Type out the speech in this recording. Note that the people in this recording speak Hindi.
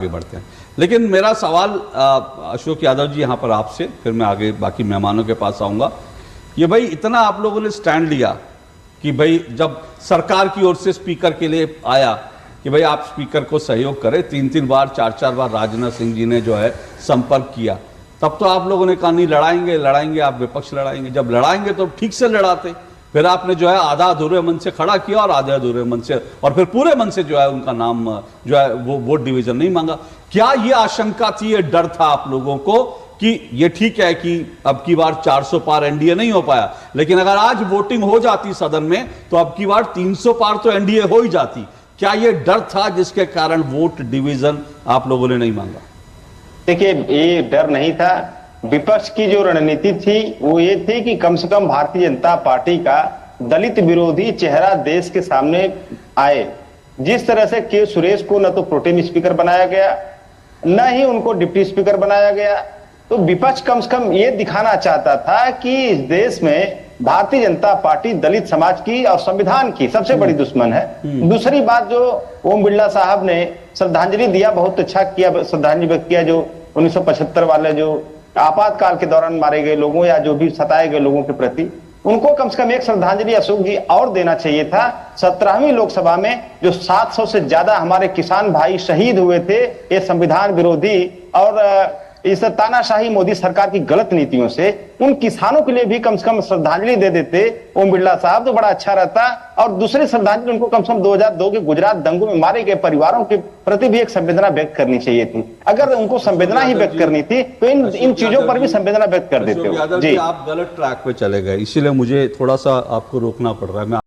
आगे बढ़ते हैं। लेकिन मेरा सवाल अशोक यादव जी यहाँ पर आपसे, फिर मैं आगे बाकी मेहमानों के पास आऊँगा। ये भाई इतना आप लोगों ने स्टैंड लिया कि भाई जब सरकार की ओर से स्पीकर के लिए आया कि भाई आप स्पीकर को सहयोग करें, 3-3 बार 4-4 बार राजनाथ सिंह जी ने जो है संपर्क किया, तब तो आप लोगों ने कहा नहीं लड़ाएंगे, आप विपक्ष लड़ाएंगे। जब लड़ाएंगे तो ठीक से लड़ाते, फिर आपने जो है आधा अधूरे मन से खड़ा किया और आधे अधूरे मन से और फिर पूरे मन से जो है उनका नाम जो है वो वोट डिवीजन नहीं मांगा। क्या ये आशंका थी, ये डर था आप लोगों को कि ये ठीक है कि अब की बार 400 पार एनडीए नहीं हो पाया, लेकिन अगर आज वोटिंग हो जाती सदन में तो अब की बार 300 पार तो एनडीए हो ही जाती? क्या ये डर था जिसके कारण वोट डिवीजन आप लोगों ने नहीं मांगा? देखिए, ये डर नहीं था। विपक्ष की जो रणनीति थी वो ये थी कि कम से कम भारतीय जनता पार्टी का दलित विरोधी चेहरा देश के सामने आए। जिस तरह से के सुरेश को न तो प्रोटेम स्पीकर बनाया गया, न ही उनको डिप्टी स्पीकर बनाया गया, तो विपक्ष कम से कम ये दिखाना चाहता था कि इस देश में भारतीय जनता पार्टी दलित समाज की और संविधान की सबसे बड़ी दुश्मन है। दूसरी बात, जो ओम बिरला साहब ने श्रद्धांजलि दिया, बहुत अच्छा किया, श्रद्धांजलि व्यक्त किया। जो 1975 वाले जो आपातकाल के दौरान मारे गए लोगों या जो भी सताए गए लोगों के प्रति, उनको कम से कम एक श्रद्धांजलि अशोक जी और देना चाहिए था। 17वीं लोकसभा में जो 700 से ज्यादा हमारे किसान भाई शहीद हुए थे ये संविधान विरोधी और इस तानाशाही मोदी सरकार की गलत नीतियों से, उन किसानों के लिए भी कम से कम श्रद्धांजलि दे देते ओम बिरला साहब तो बड़ा अच्छा रहता। और दूसरी श्रद्धांजलि उनको कम से कम 2002 के गुजरात दंगों में मारे गए परिवारों के प्रति भी एक संवेदना व्यक्त करनी चाहिए थी। अगर उनको संवेदना ही व्यक्त करनी थी तो इन चीजों पर भी संवेदना व्यक्त कर देते हो। जी, आप गलत ट्रैक पे चले गए, इसीलिए मुझे थोड़ा सा आपको रोकना पड़ रहा है। मैं